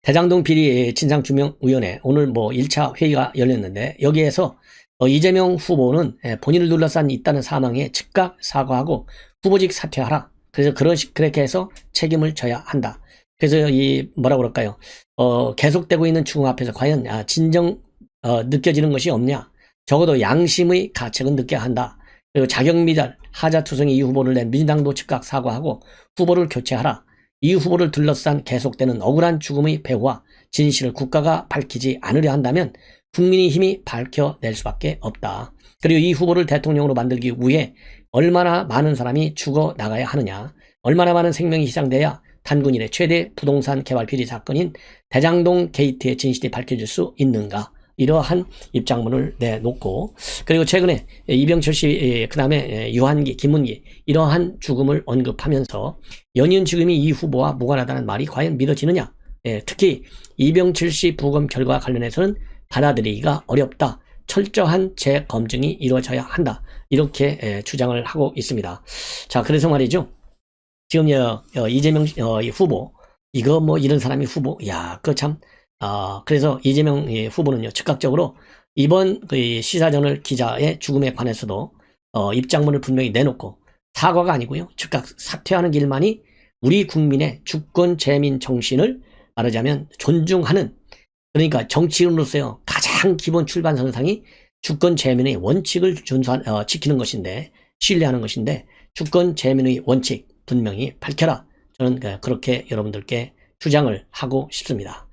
대장동 비리 진상규명위원회 오늘 1차 회의가 열렸는데 여기에서 이재명 후보는 본인을 둘러싼 있다는 사망에 즉각 사과하고 후보직 사퇴하라. 그래서 그렇게 해서 책임을 져야 한다. 그래서 뭐라고 그럴까요? 계속되고 있는 죽음 앞에서 과연 진정 느껴지는 것이 없냐? 적어도 양심의 가책은 느껴야 한다. 그리고 자격미달 하자투성이 이 후보를 낸 민주당도 즉각 사과하고 후보를 교체하라. 이 후보를 둘러싼 계속되는 억울한 죽음의 배후와 진실을 국가가 밝히지 않으려 한다면 국민의 힘이 밝혀낼 수밖에 없다. 그리고 이 후보를 대통령으로 만들기 위해 얼마나 많은 사람이 죽어나가야 하느냐, 얼마나 많은 생명이 희생돼야 단군 이래 최대 부동산 개발 비리 사건인 대장동 게이트의 진실이 밝혀질 수 있는가, 이러한 입장문을 내놓고, 그리고 최근에 이병철 씨, 그 다음에 유한기, 김문기 이러한 죽음을 언급하면서 연이은 죽음이 이 후보와 무관하다는 말이 과연 믿어지느냐, 특히 이병철 씨 부검 결과와 관련해서는 받아들이기가 어렵다. 철저한 재검증이 이루어져야 한다. 이렇게 주장을 하고 있습니다. 자, 그래서 말이죠. 지금 이재명 후보, 이거 이런 사람이 후보, 그거 참. 그래서 이재명 후보는요, 즉각적으로 이번 시사저널 기자의 죽음에 관해서도 입장문을 분명히 내놓고 사과가 아니고요, 즉각 사퇴하는 길만이 우리 국민의 주권 재민 정신을 말하자면 존중하는, 그러니까 정치인으로서요 가장 기본 출발선상이 주권 재민의 원칙을 지키는 것인데, 신뢰하는 것인데, 주권 재민의 원칙 분명히 밝혀라. 저는 그렇게 여러분들께 주장을 하고 싶습니다.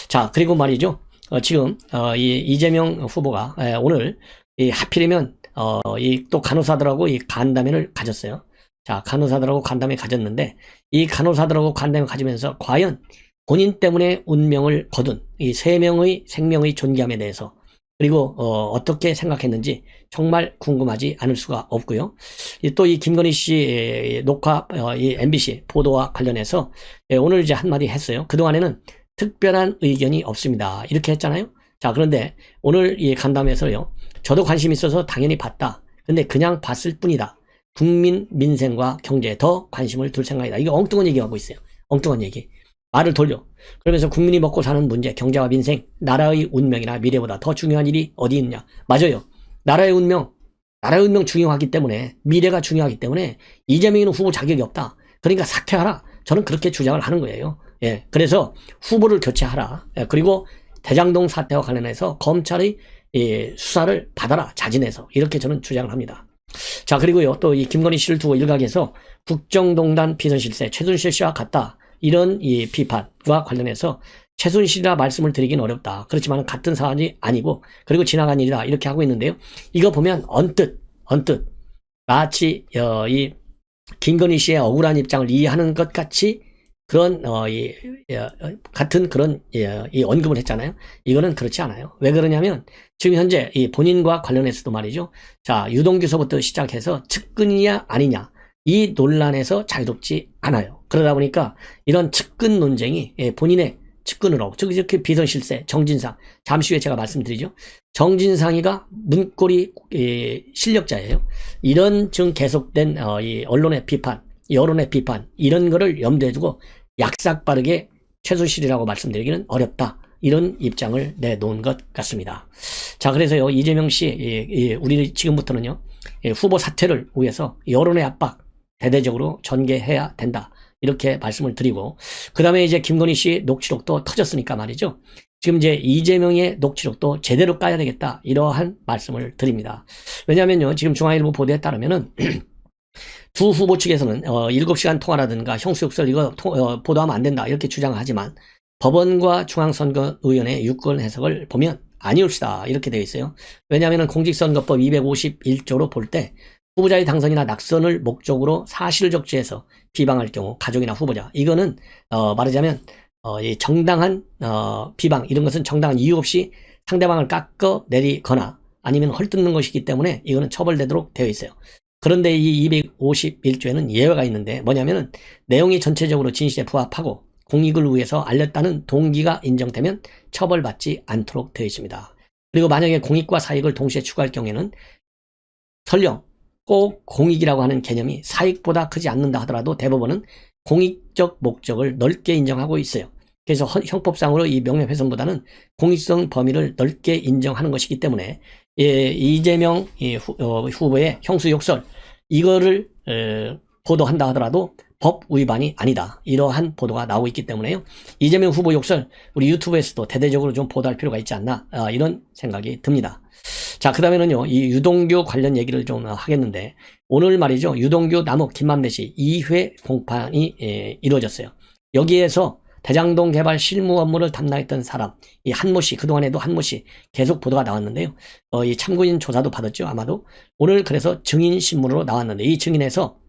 자, 그리고 말이죠. 지금 이재명 후보가 오늘 하필이면 또 간호사들하고 간담회를 가졌어요. 자, 간호사들하고 간담회 가졌는데, 이 간호사들하고 간담회 가지면서 과연 본인 때문에 운명을 거둔 이 3명의 생명의 존귀함에 대해서, 그리고 어떻게 생각했는지 정말 궁금하지 않을 수가 없고요. 또 이 김건희 씨 녹화, 이 MBC 보도와 관련해서 오늘 이제 한마디 했어요. 그동안에는 특별한 의견이 없습니다. 이렇게 했잖아요. 자, 그런데 오늘 이 간담회에서요, 저도 관심 있어서 당연히 봤다. 근데 그냥 봤을 뿐이다. 국민 민생과 경제에 더 관심을 둘 생각이다. 이거 엉뚱한 얘기하고 있어요. 엉뚱한 얘기. 말을 돌려. 그러면서 국민이 먹고 사는 문제, 경제와 민생, 나라의 운명이나 미래보다 더 중요한 일이 어디 있느냐. 맞아요. 나라의 운명 중요하기 때문에, 미래가 중요하기 때문에 이재명이는 후보 자격이 없다. 그러니까 사퇴하라. 저는 그렇게 주장을 하는 거예요. 그래서 후보를 교체하라. 그리고 대장동 사태와 관련해서 검찰의 수사를 받아라. 자진해서. 이렇게 저는 주장을 합니다. 자, 그리고요, 또 이 김건희 씨를 두고 일각에서 국정농단 비서실세 최순실 씨와 같다. 이런 이 비판과 관련해서 최순실이라 말씀을 드리긴 어렵다. 그렇지만 같은 사안이 아니고, 그리고 지나간 일이다. 이렇게 하고 있는데요. 이거 보면 언뜻 마치 이 김건희 씨의 억울한 입장을 이해하는 것 같이 그런 같은 그런 이 언급을 했잖아요. 이거는 그렇지 않아요. 왜 그러냐면 지금 현재 이 본인과 관련해서도 말이죠. 자, 유동규서부터 시작해서 측근이냐 아니냐, 이 논란에서 자유롭지 않아요. 그러다 보니까 이런 측근 논쟁이 본인의 측근으로, 즉 이렇게 비서실세 정진상, 잠시 후에 제가 말씀드리죠. 정진상이가 문고리 실력자예요. 이런 지금 계속된 이 언론의 비판, 여론의 비판, 이런 거를 염두에 두고 약삭 빠르게 최순실이라고 말씀드리기는 어렵다. 이런 입장을 내놓은 것 같습니다. 자, 그래서요, 이재명 씨, 우리 지금부터는요, 후보 사퇴를 위해서 여론의 압박 대대적으로 전개해야 된다. 이렇게 말씀을 드리고, 그 다음에 이제 김건희 씨 녹취록도 터졌으니까 말이죠. 지금 이제 이재명의 녹취록도 제대로 까야 되겠다. 이러한 말씀을 드립니다. 왜냐면요, 지금 중앙일보 보도에 따르면은, 두 후보 측에서는 7시간 통화라든가 형수욕설 이거 보도하면 안 된다. 이렇게 주장하지만 법원과 중앙선거위원회 유권 해석을 보면 아니올시다. 이렇게 되어 있어요. 왜냐하면 공직선거법 251조로 볼 때 후보자의 당선이나 낙선을 목적으로 사실을 적시해서 비방할 경우 가족이나 후보자, 이거는 말하자면 이 정당한 비방, 이런 것은 정당한 이유 없이 상대방을 깎아내리거나 아니면 헐뜯는 것이기 때문에 이거는 처벌되도록 되어 있어요. 그런데 이 251조에는 예외가 있는데, 뭐냐면은 내용이 전체적으로 진실에 부합하고 공익을 위해서 알렸다는 동기가 인정되면 처벌받지 않도록 되어 있습니다. 그리고 만약에 공익과 사익을 동시에 추구할 경우에는 설령 꼭 공익이라고 하는 개념이 사익보다 크지 않는다 하더라도 대법원은 공익적 목적을 넓게 인정하고 있어요. 그래서 형법상으로 이 명예훼손보다는 공익성 범위를 넓게 인정하는 것이기 때문에 이재명 후보의 형수 욕설 이거를 보도한다 하더라도 법 위반이 아니다. 이러한 보도가 나오고 있기 때문에요. 이재명 후보 욕설 우리 유튜브에서도 대대적으로 좀 보도할 필요가 있지 않나 이런 생각이 듭니다. 자, 그 다음에는요, 이 유동규 관련 얘기를 좀 하겠는데, 오늘 말이죠, 유동규 남욱 김만배씨 2회 공판이 이루어졌어요. 여기에서 대장동 개발 실무 업무를 담당했던 사람, 이 한모씨, 그동안에도 한모씨 계속 보도가 나왔는데요. 이 참고인 조사도 받았죠, 아마도. 오늘 그래서 증인 신문으로 나왔는데, 이 증인에서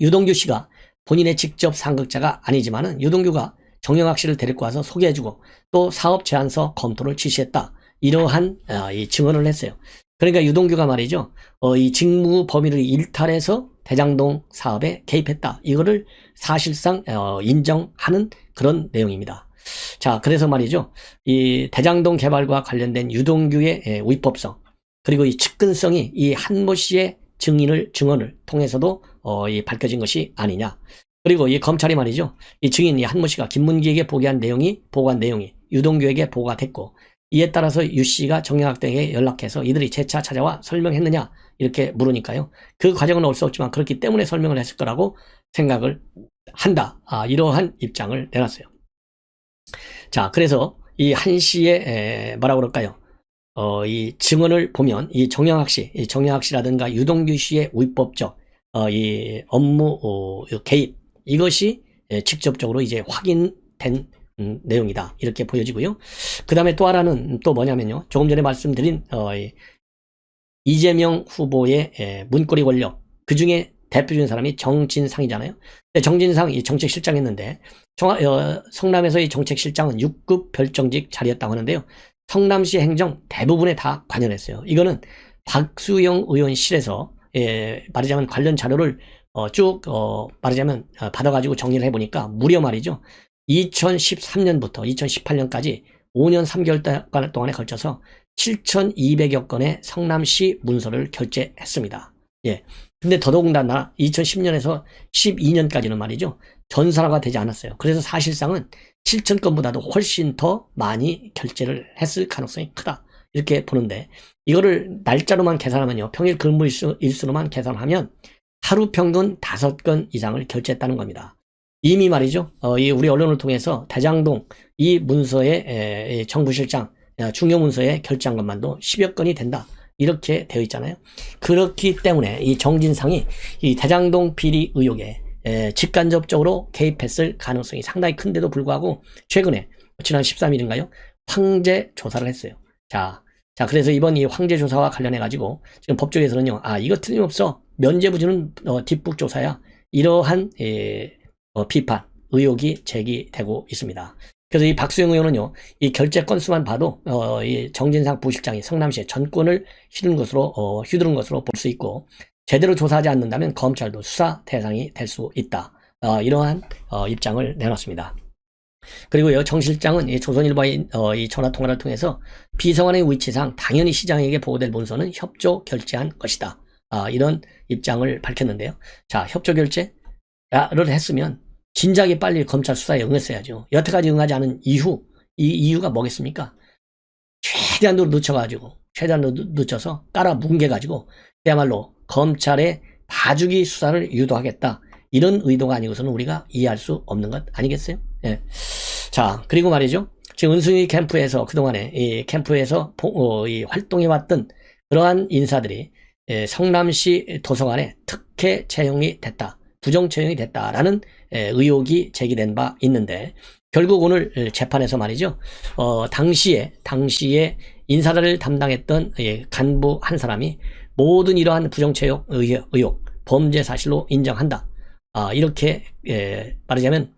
유동규 씨가 본인의 직접 상극자가 아니지만은 유동규가 정영학 씨를 데리고 와서 소개해주고 또 사업 제안서 검토를 지시했다. 이러한 이 증언을 했어요. 그러니까 유동규가 말이죠. 이 직무 범위를 일탈해서 대장동 사업에 개입했다. 이거를 사실상 인정하는 그런 내용입니다. 자, 그래서 말이죠. 이 대장동 개발과 관련된 유동규의 위법성 그리고 이 측근성이 이 한모 씨의 증언을 통해서도 밝혀진 것이 아니냐. 그리고 이 검찰이 말이죠. 이 증인 이 한모 씨가 김문기에게 보고한 내용이 유동규에게 보고가 됐고 이에 따라서 유 씨가 정영학 등에게 연락해서 이들이 재차 찾아와 설명했느냐 이렇게 물으니까요. 그 과정은 올 수 없지만 그렇기 때문에 설명을 했을 거라고 생각을 한다. 이러한 입장을 내놨어요. 자, 그래서 이 한 씨의 뭐라고 그럴까요? 이 증언을 보면 이 정영학 씨라든가 유동규 씨의 위법적 이 업무 개입 이것이 직접적으로 이제 확인된 내용이다 이렇게 보여지고요. 그 다음에 또 하나는 또 뭐냐면요. 조금 전에 말씀드린 이재명 후보의 문고리 권력 그 중에 대표적인 사람이 정진상이잖아요. 정진상 이 정책실장 했는데 성남에서의 정책실장은 6급 별정직 자리였다고 하는데요. 성남시 행정 대부분에 다 관여했어요. 이거는 박수영 의원실에서 말하자면 관련 자료를 쭉 말하자면 받아가지고 정리를 해보니까 무려 말이죠. 2013년부터 2018년까지 5년 3개월 동안에 걸쳐서 7,200여 건의 성남시 문서를 결제했습니다. 예. 근데 더더군다나 2010년에서 12년까지는 말이죠. 전산화가 되지 않았어요. 그래서 사실상은 7,000건보다도 훨씬 더 많이 결제를 했을 가능성이 크다. 이렇게 보는데 이거를 날짜로만 계산하면요. 평일 근무 일수로만 계산하면 하루 평균 5건 이상을 결제했다는 겁니다. 이미 말이죠. 우리 언론을 통해서 대장동 이 문서의 정부실장 중요 문서에 결제한 것만도 10여 건이 된다. 이렇게 되어 있잖아요. 그렇기 때문에 이 정진상이 이 대장동 비리 의혹에 직간접적으로 개입했을 가능성이 상당히 큰데도 불구하고 최근에 지난 13일인가요? 황제 조사를 했어요. 자, 그래서 이번 이 황제 조사와 관련해 가지고 지금 법조계에서는요. 이거 틀림없어 면죄부주는 뒷북 조사야. 이러한 비판, 의혹이 제기되고 있습니다. 그래서 이 박수영 의원은요, 이 결제 건수만 봐도 이 정진상 부실장이 성남시에 전권을 휘두른 것으로 볼 수 있고 제대로 조사하지 않는다면 검찰도 수사 대상이 될 수 있다. 이러한 입장을 내놨습니다. 그리고요, 정 실장은 이 조선일보의 이 전화 통화를 통해서 비서관의 위치상 당연히 시장에게 보고될 문서는 협조 결제한 것이다. 이런 입장을 밝혔는데요. 자, 협조 결제를 했으면 진작에 빨리 검찰 수사에 응했어야죠. 여태까지 응하지 않은 이유, 이 이유가 뭐겠습니까? 최대한으로 늦춰서 깔아 뭉개가지고 그야말로 검찰의 봐주기 수사를 유도하겠다. 이런 의도가 아니고서는 우리가 이해할 수 없는 것 아니겠어요? 예. 자, 그리고 말이죠. 지금 은수미 캠프에서 그동안에 이 캠프에서 이 활동해왔던 그러한 인사들이 성남시 도서관에 특혜 채용이 됐다. 부정 채용이 됐다라는 의혹이 제기된 바 있는데 결국 오늘 재판에서 말이죠. 당시에 인사를 담당했던 간부 한 사람이 모든 이러한 부정 채용 의혹 범죄 사실로 인정한다. 이렇게 말하자면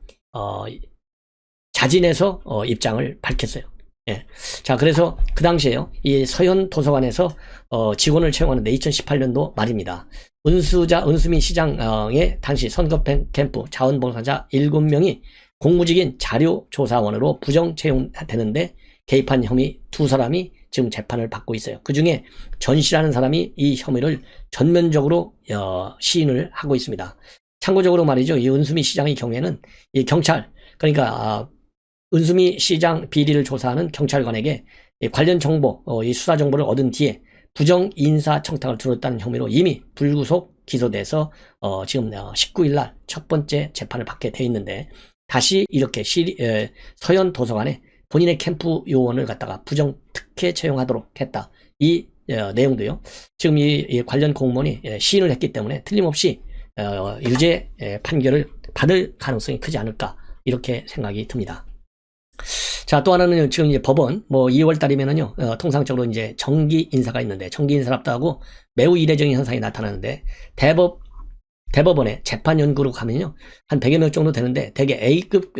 자진해서 입장을 밝혔어요. 예. 자, 그래서 그 당시에요. 이 서현 도서관에서 직원을 채용하는데 2018년도 말입니다. 은수미 시장의 당시 선거 캠프 자원봉사자 7명이 공무직인 자료조사원으로 부정 채용되는데 개입한 혐의 2사람이 지금 재판을 받고 있어요. 그 중에 전 씨라는 사람이 이 혐의를 전면적으로 시인을 하고 있습니다. 참고적으로 말이죠. 이 은수미 시장의 경우에는 이 경찰, 그러니까 은수미 시장 비리를 조사하는 경찰관에게 관련 정보, 이 수사 정보를 얻은 뒤에 부정 인사 청탁을 들었다는 혐의로 이미 불구속 기소돼서 지금 19일 날 첫 번째 재판을 받게 돼 있는데, 다시 이렇게 서현 도서관에 본인의 캠프 요원을 갖다가 부정 특혜 채용하도록 했다. 이 내용도요. 지금 이 관련 공무원이 시인을 했기 때문에 틀림없이 유죄 판결을 받을 가능성이 크지 않을까, 이렇게 생각이 듭니다. 자, 또 하나는 지금 이제 법원, 2월 달이면은요, 통상적으로 이제 정기 인사가 있는데, 정기 인사랍도 하고 매우 이례적인 현상이 나타나는데, 대법원에 재판 연구로 가면요, 한 100여 명 정도 되는데, 대개 A급,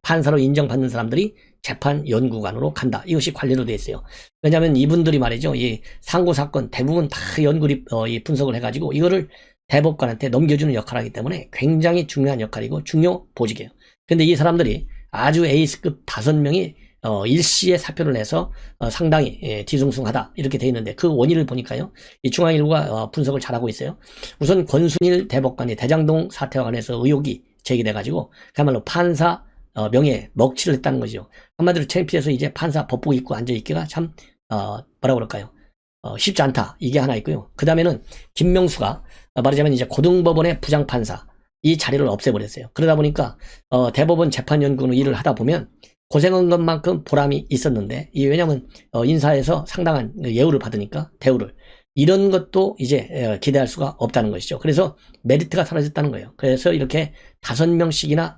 판사로 인정받는 사람들이 재판 연구관으로 간다. 이것이 관례로 되어 있어요. 왜냐하면 이분들이 말이죠, 이 상고 사건 대부분 다 이 분석을 해가지고 이거를 대법관한테 넘겨주는 역할을 하기 때문에 굉장히 중요한 역할이고 중요 보직이에요. 근데 이 사람들이 아주 에이스급 5명이 일시에 사표를 내서 상당히 뒤숭숭하다, 이렇게 돼 있는데, 그 원인을 보니까요, 이 중앙일보가 분석을 잘하고 있어요. 우선 권순일 대법관이 대장동 사태와 관해서 의혹이 제기돼가지고 그야말로 판사 명예에 먹칠을 했다는 거죠. 한마디로 창피해서 이제 판사 법복 입고 앉아있기가 참 뭐라 그럴까요, 쉽지 않다, 이게 하나 있고요. 그 다음에는 김명수가 말하자면 이제 고등법원의 부장판사 이 자리를 없애버렸어요. 그러다 보니까 대법원 재판연구원 일을 하다 보면 고생한 것만큼 보람이 있었는데, 왜냐하면 인사에서 상당한 예우를 받으니까, 대우를, 이런 것도 이제 기대할 수가 없다는 것이죠. 그래서 메리트가 사라졌다는 거예요. 그래서 이렇게 5명씩이나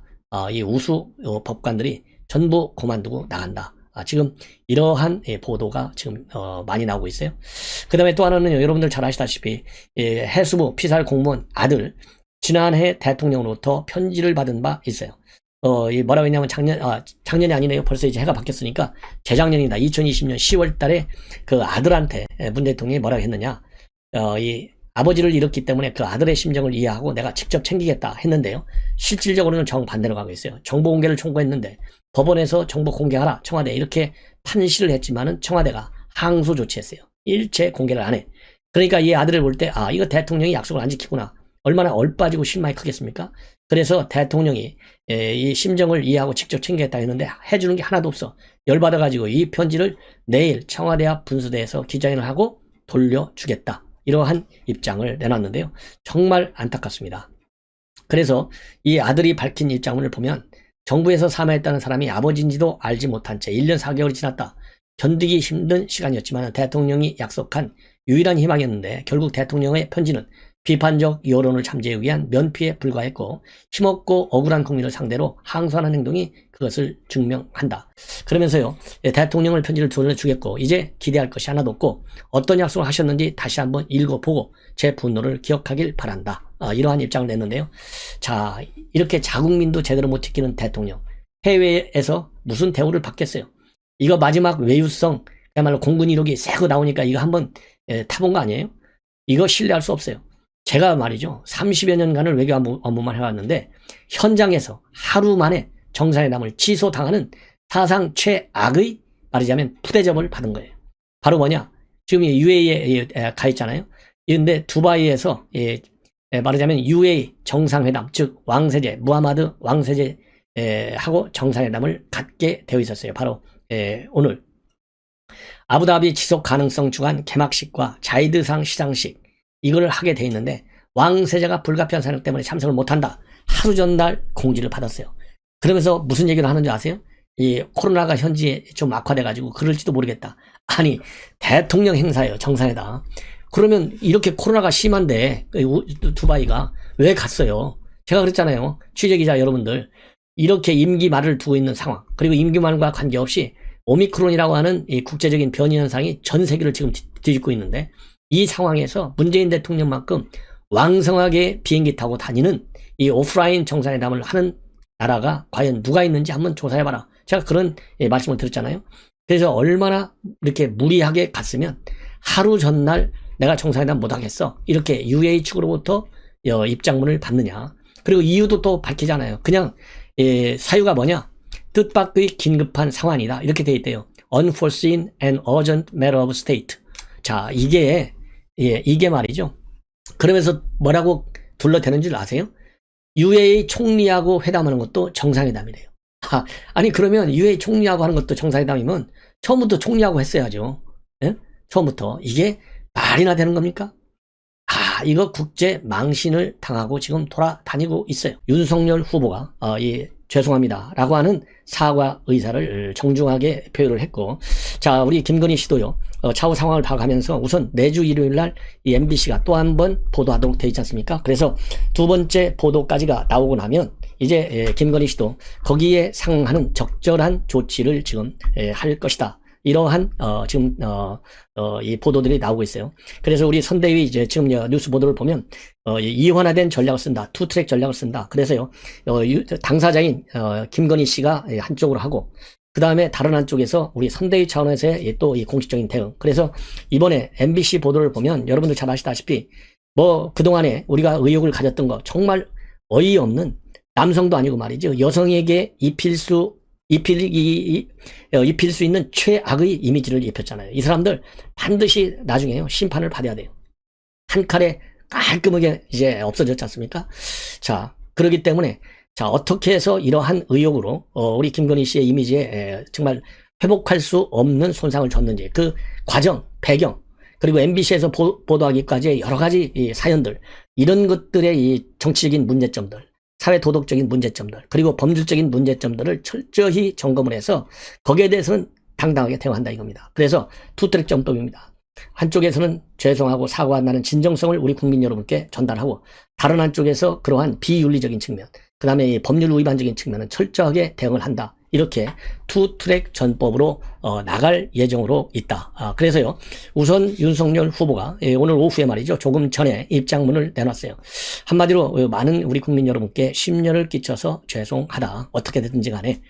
이 우수 법관들이 전부 그만두고 나간다. 지금 이러한 보도가 지금 많이 나오고 있어요. 그 다음에 또 하나는 여러분들 잘 아시다시피 해수부 피살 공무원 아들, 지난해 대통령으로부터 편지를 받은 바 있어요. 뭐라고 했냐면 작년이 아니네요. 벌써 이제 해가 바뀌었으니까 재작년이다. 2020년 10월 달에 그 아들한테 문 대통령이 뭐라고 했느냐. 이 아버지를 잃었기 때문에 그 아들의 심정을 이해하고 내가 직접 챙기겠다 했는데요. 실질적으로는 정반대로 가고 있어요. 정보 공개를 청구했는데 법원에서 정보 공개하라, 청와대, 이렇게 판시를 했지만은 청와대가 항소 조치했어요. 일체 공개를 안 해. 그러니까 이 아들을 볼 때, 이거 대통령이 약속을 안 지키구나, 얼마나 얼빠지고 실망이 크겠습니까? 그래서 대통령이 이 심정을 이해하고 직접 챙기겠다 했는데 해주는 게 하나도 없어. 열받아가지고 이 편지를 내일 청와대 앞 분수대에서 기자회견을 하고 돌려주겠다, 이러한 입장을 내놨는데요. 정말 안타깝습니다. 그래서 이 아들이 밝힌 입장문을 보면, 정부에서 사망했다는 사람이 아버지인지도 알지 못한 채 1년 4개월이 지났다. 견디기 힘든 시간이었지만 대통령이 약속한 유일한 희망이었는데, 결국 대통령의 편지는 비판적 여론을 잠재우기 위한 면피에 불과했고, 힘없고 억울한 국민을 상대로 항소하는 행동이 그것을 증명한다. 그러면서요, 대통령을 편지를 돌려주겠고 이제 기대할 것이 하나도 없고 어떤 약속을 하셨는지 다시 한번 읽어보고 제 분노를 기억하길 바란다. 이러한 입장을 냈는데요. 자, 이렇게 자국민도 제대로 못 지키는 대통령, 해외에서 무슨 대우를 받겠어요? 이거 마지막 외유성, 그야말로 공군 이력이 새고 나오니까 이거 한번 타본 거 아니에요? 이거 신뢰할 수 없어요. 제가 말이죠, 30여 년간을 외교 업무만 해왔는데 현장에서 하루 만에 정상회담을 취소당하는 사상 최악의, 말하자면 푸대접을 받은 거예요. 바로 뭐냐, 지금 UAE에 가 있잖아요. 그런데 두바이에서 말하자면 UAE 정상회담, 즉 왕세제, 무하마드 왕세제 하고 정상회담을 갖게 되어 있었어요. 바로 오늘 아부다비 지속가능성 주간 개막식과 자이드상 시상식, 이걸 하게 돼 있는데 왕세자가 불가피한 사정 때문에 참석을 못한다, 하루 전날 공지를 받았어요. 그러면서 무슨 얘기를 하는지 아세요? 이 코로나가 현지에 좀 악화돼가지고 그럴지도 모르겠다. 아니, 대통령 행사예요, 정상회담. 그러면 이렇게 코로나가 심한데 두바이가 왜 갔어요? 제가 그랬잖아요, 취재기자 여러분들, 이렇게 임기 말을 두고 있는 상황, 그리고 임기 말과 관계없이 오미크론이라고 하는 이 국제적인 변이 현상이 전 세계를 지금 뒤집고 있는데, 이 상황에서 문재인 대통령만큼 왕성하게 비행기 타고 다니는 이 오프라인 정상회담을 하는 나라가 과연 누가 있는지 한번 조사해봐라. 제가 그런 말씀을 드렸잖아요. 그래서 얼마나 이렇게 무리하게 갔으면 하루 전날 내가 정상회담 못하겠어, 이렇게 UAE 측으로부터 입장문을 받느냐. 그리고 이유도 또 밝히잖아요. 그냥 사유가 뭐냐, 뜻밖의 긴급한 상황이다, 이렇게 돼 있대요. Unforeseen and urgent matter of state. 자, 이게 말이죠. 그러면서 뭐라고 둘러대는 줄 아세요? UAE 총리하고 회담하는 것도 정상회담이래요. 아니 그러면 유해 총리하고 하는 것도 정상회담이면 처음부터 총리하고 했어야죠. 예? 처음부터. 이게 말이나 되는 겁니까? 이거 국제 망신을 당하고 지금 돌아다니고 있어요. 윤석열 후보가 죄송합니다 라고 하는 사과 의사를 정중하게 표현을 했고, 자, 우리 김건희 씨도요, 차후 상황을 봐가면서 우선 매주 일요일 날 이 MBC가 또 한 번 보도하도록 되어 있지 않습니까? 그래서 두 번째 보도까지가 나오고 나면 이제 김건희 씨도 거기에 상응하는 적절한 조치를 지금 할 것이다. 이러한 지금 이 보도들이 나오고 있어요. 그래서 우리 선대위 이제 지금 뉴스 보도를 보면 이원화된 전략을 쓴다, 투트랙 전략을 쓴다. 그래서요 당사자인 김건희 씨가 한쪽으로 하고, 그 다음에 다른 한쪽에서 우리 선대위 차원에서의 또 이 공식적인 대응. 그래서 이번에 MBC 보도를 보면 여러분들 잘 아시다시피 뭐 그동안에 우리가 의혹을 가졌던 거 정말 어이없는, 남성도 아니고 말이죠, 여성에게 입힐 수 있는 최악의 이미지를 입혔잖아요. 이 사람들 반드시 나중에요 심판을 받아야 돼요. 한 칼에 깔끔하게 이제 없어졌지 않습니까? 자, 그렇기 때문에 자, 어떻게 해서 이러한 의혹으로 우리 김건희 씨의 이미지에 정말 회복할 수 없는 손상을 줬는지, 그 과정, 배경, 그리고 MBC에서 보도하기까지의 여러 가지 이 사연들, 이런 것들의 이 정치적인 문제점들, 사회 도덕적인 문제점들, 그리고 법률적인 문제점들을 철저히 점검을 해서 거기에 대해서는 당당하게 대응한다 이겁니다. 그래서 투트랙 정법입니다. 한쪽에서는 죄송하고 사과한다는 진정성을 우리 국민 여러분께 전달하고, 다른 한쪽에서 그러한 비윤리적인 측면, 그 다음에 법률 위반적인 측면은 철저하게 대응을 한다. 이렇게 투트랙 전법으로 나갈 예정으로 있다. 그래서요, 우선 윤석열 후보가 오늘 오후에 말이죠, 조금 전에 입장문을 내놨어요. 한마디로 많은 우리 국민 여러분께 심려를 끼쳐서 죄송하다, 어떻게 됐든지 간에.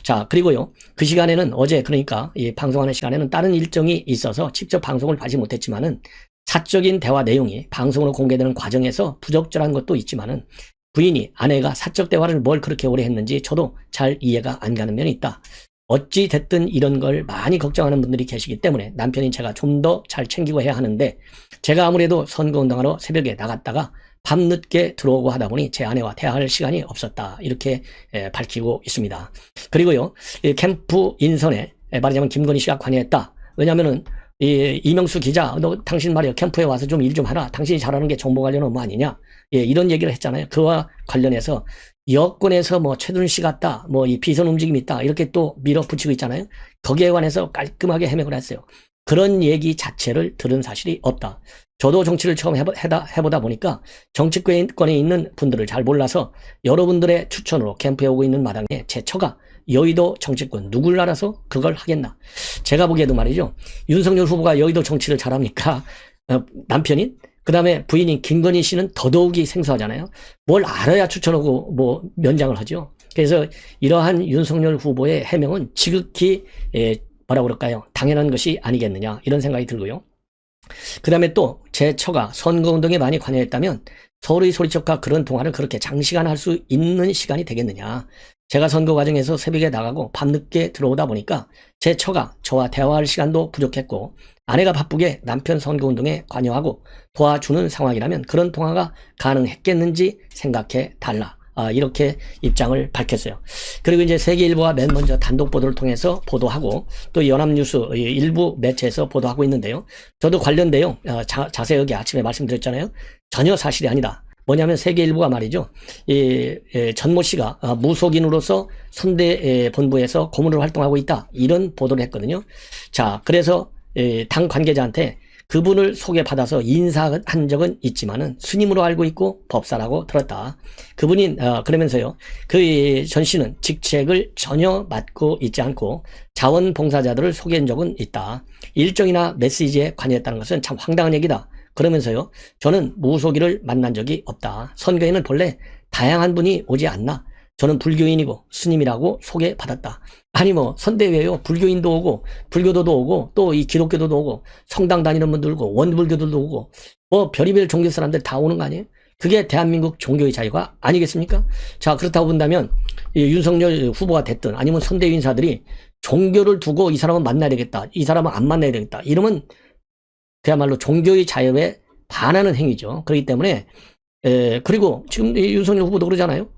자, 그리고요, 그 시간에는 어제, 그러니까 이 방송하는 시간에는 다른 일정이 있어서 직접 방송을 하지 못했지만은 사적인 대화 내용이 방송으로 공개되는 과정에서 부적절한 것도 있지만은 부인이, 아내가 사적 대화를 뭘 그렇게 오래 했는지 저도 잘 이해가 안 가는 면이 있다. 어찌 됐든 이런 걸 많이 걱정하는 분들이 계시기 때문에 남편인 제가 좀 더 잘 챙기고 해야 하는데, 제가 아무래도 선거운동하러 새벽에 나갔다가 밤늦게 들어오고 하다 보니 제 아내와 대화할 시간이 없었다. 이렇게 밝히고 있습니다. 그리고요, 캠프 인선에 말하자면 김건희 씨가 관여했다. 왜냐면은 이명수 기자, 너 당신 말이야 캠프에 와서 좀 일 좀 하라. 당신이 잘하는 게 정보 관련 업무 아니냐? 이런 얘기를 했잖아요. 그와 관련해서 여권에서 뭐 최순실 같다, 뭐 이 비선 움직임이 있다, 이렇게 또 밀어붙이고 있잖아요. 거기에 관해서 깔끔하게 해명을 했어요. 그런 얘기 자체를 들은 사실이 없다. 저도 정치를 처음 해보다 보니까 정치권에 있는 분들을 잘 몰라서 여러분들의 추천으로 캠프에 오고 있는 마당에 제 처가 여의도 정치권 누굴 알아서 그걸 하겠나. 제가 보기에도 말이죠, 윤석열 후보가 여의도 정치를 잘합니까? 남편인? 그 다음에 부인인 김건희 씨는 더더욱이 생소하잖아요. 뭘 알아야 추천하고 뭐 면장을 하죠. 그래서 이러한 윤석열 후보의 해명은 지극히 뭐라 그럴까요, 당연한 것이 아니겠느냐, 이런 생각이 들고요. 그 다음에 또 제 처가 선거운동에 많이 관여했다면 서로의 소리척과 그런 통화를 그렇게 장시간 할 수 있는 시간이 되겠느냐. 제가 선거 과정에서 새벽에 나가고 밤늦게 들어오다 보니까 제 처가 저와 대화할 시간도 부족했고, 아내가 바쁘게 남편 선거운동에 관여하고 도와주는 상황이라면 그런 통화가 가능했겠는지 생각해 달라. 이렇게 입장을 밝혔어요. 그리고 이제 세계일보가 맨 먼저 단독 보도를 통해서 보도하고, 또 연합뉴스 일부 매체에서 보도하고 있는데요. 저도 관련 내용 자세하게 아침에 말씀드렸잖아요. 전혀 사실이 아니다. 뭐냐면 세계일보가 말이죠, 전모 씨가 무속인으로서 선대 본부에서 고문으로 활동하고 있다, 이런 보도를 했거든요. 자, 그래서 당 관계자한테 그분을 소개받아서 인사한 적은 있지만은 스님으로 알고 있고 법사라고 들었다. 그분이 그러면서요, 그 전 씨는 직책을 전혀 맡고 있지 않고 자원봉사자들을 소개한 적은 있다. 일정이나 메시지에 관여했다는 것은 참 황당한 얘기다. 그러면서요, 저는 무속인을 만난 적이 없다. 선거에는 본래 다양한 분이 오지 않나? 저는 불교인이고 스님이라고 소개받았다. 아니 뭐 선대위에요, 불교인도 오고 불교도도 오고 또 이 기독교도도 오고 성당 다니는 분들 오고 원불교들도 오고 뭐 별의별 종교 사람들 다 오는 거 아니에요? 그게 대한민국 종교의 자유가 아니겠습니까? 자, 그렇다고 본다면 윤석열 후보가 됐든 아니면 선대위 인사들이 종교를 두고 이 사람은 만나야 되겠다, 이 사람은 안 만나야 되겠다, 이러면 그야말로 종교의 자유에 반하는 행위죠. 그렇기 때문에 그리고 지금 윤석열 후보도 그러잖아요.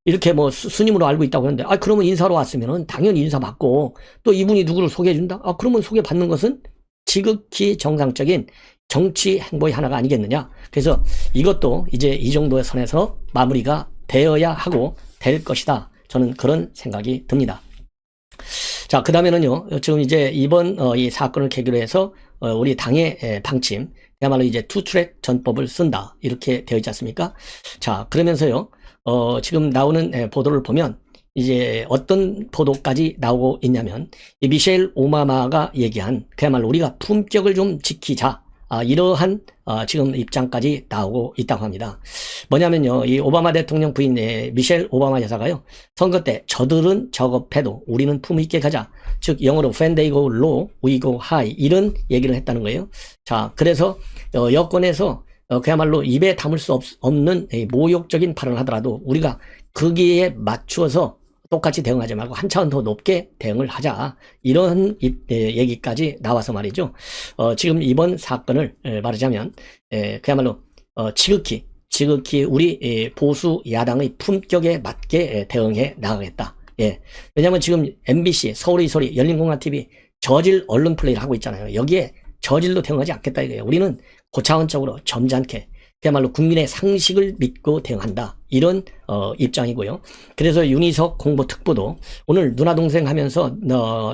이렇게 뭐 스님으로 알고 있다고 하는데, 그러면 인사로 왔으면은 당연히 인사 받고, 또 이분이 누구를 소개해준다? 그러면 소개받는 것은 지극히 정상적인 정치 행보의 하나가 아니겠느냐. 그래서 이것도 이제 이 정도의 선에서 마무리가 되어야 하고 될 것이다. 저는 그런 생각이 듭니다. 자, 그 다음에는요, 지금 이제 이번 이 사건을 계기로 해서 우리 당의 방침, 그야말로 이제 투트랙 전법을 쓴다. 이렇게 되어 있지 않습니까? 자, 그러면서요, 지금 나오는 보도를 보면 이제 어떤 보도까지 나오고 있냐면, 이 미셸 오바마가 얘기한 그야말로 우리가 품격을 좀 지키자. 이러한 지금 입장까지 나오고 있다고 합니다. 뭐냐면요, 이 오바마 대통령 부인 미셸 오바마 여사가요, 선거 때 저들은 저급해도 우리는 품 있게 가자. 즉 영어로 when they go low, we go high 이런 얘기를 했다는 거예요. 자, 그래서 여권에서 그야말로 입에 담을 수 없는 모욕적인 발언을 하더라도 우리가 거기에 맞추어서 똑같이 대응하지 말고 한 차원 더 높게 대응을 하자. 이런 얘기까지 나와서 말이죠. 지금 이번 사건을 말하자면 그야말로 지극히 우리 보수 야당의 품격에 맞게 대응해 나가겠다. 예. 왜냐하면 지금 MBC, 서울의 소리, 열린공화TV 저질 언론 플레이를 하고 있잖아요. 여기에 저질로 대응하지 않겠다 이거예요. 우리는 고차원적으로 점잖게 그야말로 국민의 상식을 믿고 대응한다. 이런 입장이고요. 그래서 윤희석 공보특보도 오늘 누나 동생 하면서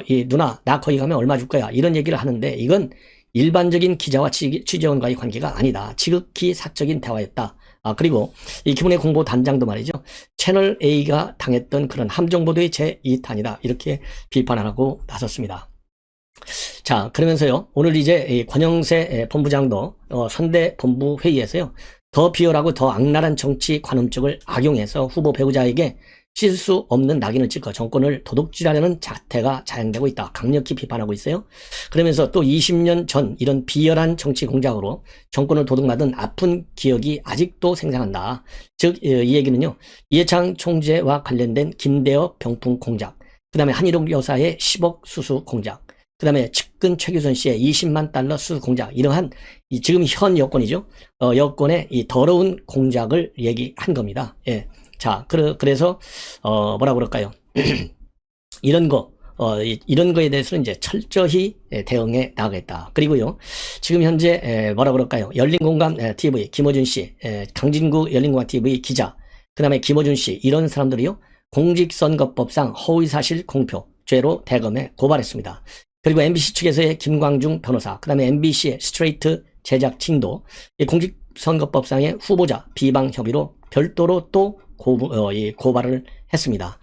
이 누나 나 거기 가면 얼마 줄 거야 이런 얘기를 하는데, 이건 일반적인 기자와 취재원과의 관계가 아니다. 지극히 사적인 대화였다. 그리고 이 김은혜 공보단장도 말이죠, 채널 A가 당했던 그런 함정보도의 제2탄이다. 이렇게 비판을 하고 나섰습니다. 자, 그러면서요, 오늘 이제 이 권영세 본부장도 선대 본부 회의에서요, 더 비열하고 더 악랄한 정치 관음증을 악용해서 후보 배우자에게 씻을 수 없는 낙인을 찍어 정권을 도둑질하려는 자태가 자행되고 있다. 강력히 비판하고 있어요. 그러면서 또 20년 전 이런 비열한 정치 공작으로 정권을 도둑맞은 아픈 기억이 아직도 생생한다. 즉, 이 얘기는요, 이해창 총재와 관련된 김대엽 병풍 공작, 그 다음에 한일옥 여사의 10억 수수 공작, 그 다음에 측근 최규선 씨의 20만 달러 수수 공작, 이러한 지금 현 여권이죠. 여권의 이 더러운 공작을 얘기한 겁니다. 예. 자, 그래서 뭐라 그럴까요? 이런 거에 대해서는 이제 철저히 대응해 나가겠다. 그리고요, 지금 현재 뭐라 그럴까요? 열린공감 TV 김어준 씨, 강진구 열린공감 TV 기자, 그 다음에 김어준 씨, 이런 사람들이요, 공직선거법상 허위사실 공표 죄로 대검에 고발했습니다. 그리고 MBC 측에서의 김광중 변호사, 그 다음에 MBC의 스트레이트 제작진도 공직선거법상의 후보자 비방 협의로 별도로 또 고발을 했습니다.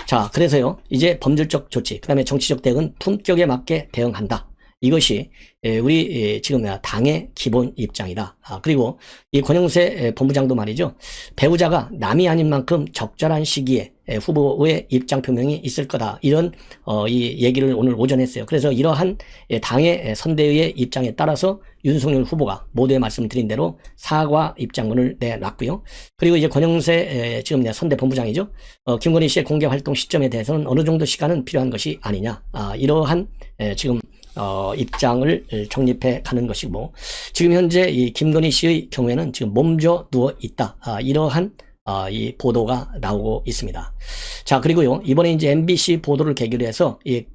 자, 그래서요, 이제 법률적 조치, 그 다음에 정치적 대응은 품격에 맞게 대응한다. 이것이 우리 지금 당의 기본 입장이다. 그리고 이 권영세 본부장도 말이죠, 배우자가 남이 아닌 만큼 적절한 시기에 후보의 입장 표명이 있을 거다. 이런 이 얘기를 오늘 오전에 했어요. 그래서 이러한 당의 선대위의 입장에 따라서 윤석열 후보가 모두의 말씀드린 대로 사과 입장문을 내놨고요. 그리고 이제 권영세 지금 선대 본부장이죠. 김건희 씨의 공개 활동 시점에 대해서는 어느 정도 시간은 필요한 것이 아니냐. 이러한 지금 입장을 정립해 가는 것이고, 지금 현재 이 김건희 씨의 경우에는 지금 몸져 누워 있다. 이러한 이 보도가 나오고 있습니다. 자, 그리고요, 이번에 이제 MBC 보도를 계기로 해서 이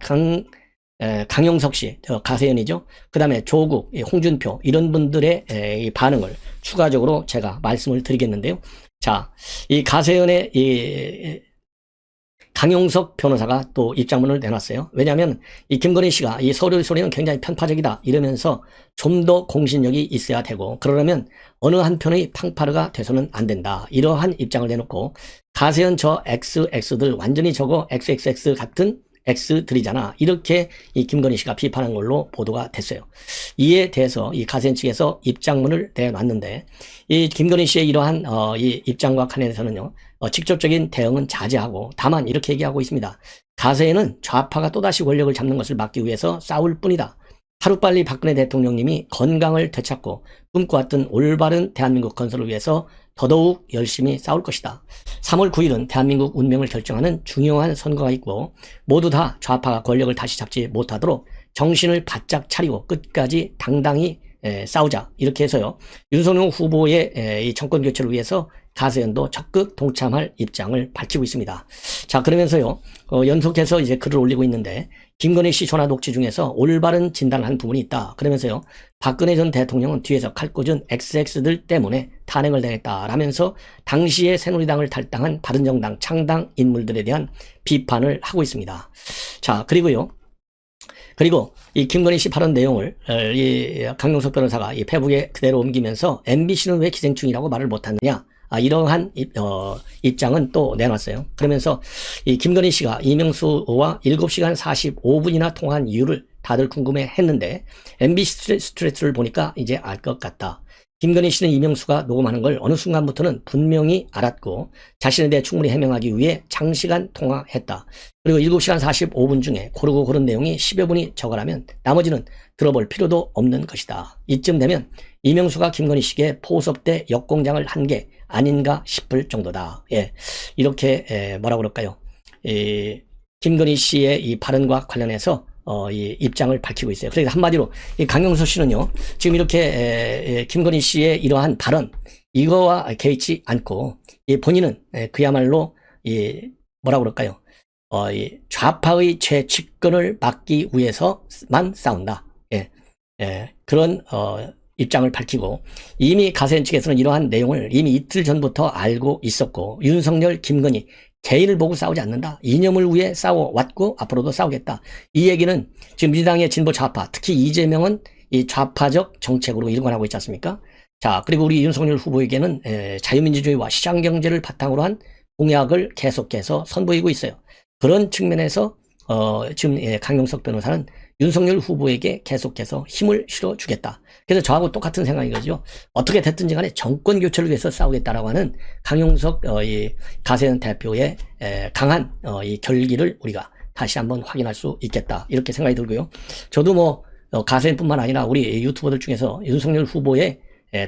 강용석 씨, 가세연이죠. 그 다음에 조국, 홍준표, 이런 분들의 이 반응을 추가적으로 제가 말씀을 드리겠는데요. 자, 이 가세연의 이 강용석 변호사가 또 입장문을 내놨어요. 왜냐하면 이 김건희 씨가 이 서울의 소리는 굉장히 편파적이다 이러면서 좀 더 공신력이 있어야 되고, 그러려면 어느 한편의 팡파르가 돼서는 안 된다. 이러한 입장을 내놓고, 가세현 저 XX들 완전히 저거 XXX 같은 X들이잖아. 이렇게 이 김건희 씨가 비판한 걸로 보도가 됐어요. 이에 대해서 이 가세현 측에서 입장문을 내놨는데, 이 김건희 씨의 이러한 이 입장과 관련해서는요, 직접적인 대응은 자제하고, 다만 이렇게 얘기하고 있습니다. 가세현은 좌파가 또다시 권력을 잡는 것을 막기 위해서 싸울 뿐이다. 하루빨리 박근혜 대통령님이 건강을 되찾고 꿈꿔왔던 올바른 대한민국 건설을 위해서 더더욱 열심히 싸울 것이다. 3월 9일은 대한민국 운명을 결정하는 중요한 선거가 있고, 모두 다 좌파가 권력을 다시 잡지 못하도록 정신을 바짝 차리고 끝까지 당당히 싸우자. 이렇게 해서요, 윤석열 후보의 이 정권 교체를 위해서 가세연도 적극 동참할 입장을 밝히고 있습니다. 자, 그러면서요, 연속해서 이제 글을 올리고 있는데, 김건희 씨 전화 녹취 중에서 올바른 진단을 한 부분이 있다. 그러면서요, 박근혜 전 대통령은 뒤에서 칼 꽂은 XX들 때문에 탄핵을 당했다라면서 당시에 새누리당을 탈당한 바른정당 창당 인물들에 대한 비판을 하고 있습니다. 자, 그리고요, 그리고 이 김건희 씨 발언 내용을 이 강용석 변호사가 이 페북에 그대로 옮기면서 MBC는 왜 기생충이라고 말을 못하느냐, 이러한 입장은 또 내놨어요. 그러면서 이 김건희 씨가 이명수와 7시간 45분이나 통화한 이유를 다들 궁금해 했는데, MBC 스트레스를 보니까 이제 알 것 같다. 김건희 씨는 이명수가 녹음하는 걸 어느 순간부터는 분명히 알았고 자신에 대해 충분히 해명하기 위해 장시간 통화했다. 그리고 7시간 45분 중에 고르고 고른 내용이 10여 분이 적어라면 나머지는 들어볼 필요도 없는 것이다. 이쯤 되면 이명수가 김건희 씨에게 포섭대 역공장을 한 게 아닌가 싶을 정도다. 예, 이렇게 뭐라 그럴까요? 김건희 씨의 이 발언과 관련해서 이 입장을 밝히고 있어요. 그래서 한마디로 이 강용석 씨는요, 지금 이렇게 김건희 씨의 이러한 발언, 이거와 개의치 않고 본인은 그야말로 뭐라 그럴까요? 이 좌파의 죄집권을 막기 위해서만 싸운다. 그런 입장을 밝히고, 이미 가세현 측에서는 이러한 내용을 이미 이틀 전부터 알고 있었고, 윤석열, 김건희 개인을 보고 싸우지 않는다. 이념을 위해 싸워왔고 앞으로도 싸우겠다. 이 얘기는 지금 민주당의 진보 좌파, 특히 이재명은 이 좌파적 정책으로 일관하고 있지 않습니까? 자, 그리고 우리 윤석열 후보에게는 자유민주주의와 시장경제를 바탕으로 한 공약을 계속해서 선보이고 있어요. 그런 측면에서 지금 강용석 변호사는 윤석열 후보에게 계속해서 힘을 실어주겠다. 그래서 저하고 똑같은 생각인 거죠. 어떻게 됐든지 간에 정권 교체를 위해서 싸우겠다라고 하는 강용석 이 가세현 대표의 강한 이 결기를 우리가 다시 한번 확인할 수 있겠다, 이렇게 생각이 들고요. 저도 뭐 가세현뿐만 아니라 우리 유튜버들 중에서 윤석열 후보의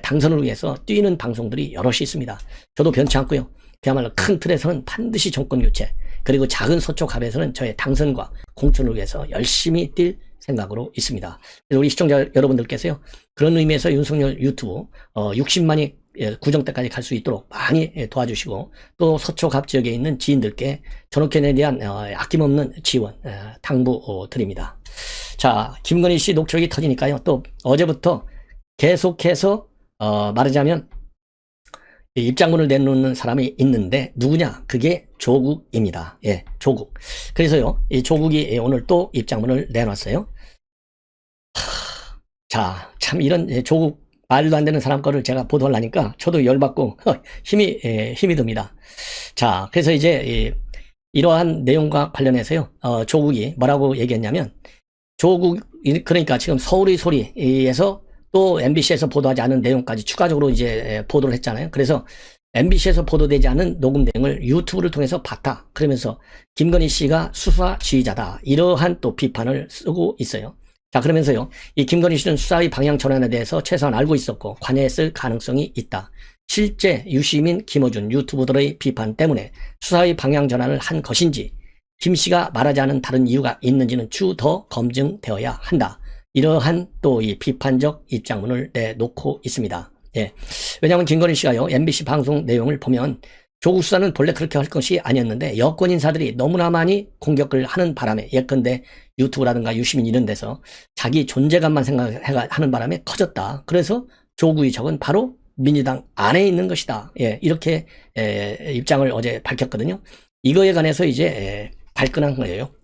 당선을 위해서 뛰는 방송들이 여럿이 있습니다. 저도 변치 않고요. 그야말로 큰 틀에서는 반드시 정권 교체, 그리고 작은 서쪽 합에서는 저의 당선과 공천을 위해서 열심히 뛸 생각으로 있습니다. 그래서 우리 시청자 여러분들께서요, 그런 의미에서 윤석열 유튜브 60만이 구정 때까지 갈 수 있도록 많이 도와주시고, 또 서쪽 합 지역에 있는 지인들께 전옥현에 대한 아낌없는 지원 당부드립니다. 자, 김건희 씨 녹취록이 터지니까요, 또 어제부터 계속해서 말하자면 입장문을 내놓는 사람이 있는데, 누구냐? 그게 조국입니다. 예, 조국. 그래서요, 이 조국이 오늘 또 입장문을 내놨어요. 자, 참 이런 조국 말도 안 되는 사람 거를 제가 보도를 하니까 저도 열받고 힘이 듭니다. 자, 그래서 이제 이러한 내용과 관련해서요, 조국이 뭐라고 얘기했냐면, 조국, 그러니까 지금 서울의 소리에서 또 MBC에서 보도하지 않은 내용까지 추가적으로 이제 보도를 했잖아요. 그래서 MBC에서 보도되지 않은 녹음 내용을 유튜브를 통해서 봤다. 그러면서 김건희 씨가 수사 지휘자다, 이러한 또 비판을 쓰고 있어요. 자, 그러면서요, 이 김건희 씨는 수사의 방향 전환에 대해서 최소한 알고 있었고 관여했을 가능성이 있다. 실제 유시민, 김어준 유튜버들의 비판 때문에 수사의 방향 전환을 한 것인지, 김 씨가 말하지 않은 다른 이유가 있는지는 추후 더 검증되어야 한다. 이러한 또 이 비판적 입장문을 내놓고 있습니다. 예. 왜냐하면 김건희 씨가요, MBC 방송 내용을 보면 조국 수사는 본래 그렇게 할 것이 아니었는데 여권 인사들이 너무나 많이 공격을 하는 바람에, 예컨대 유튜브라든가 유시민 이런 데서 자기 존재감만 생각하는 바람에 커졌다. 그래서 조국의 적은 바로 민주당 안에 있는 것이다. 예, 이렇게 입장을 어제 밝혔거든요. 이거에 관해서 이제 발끈한 거예요.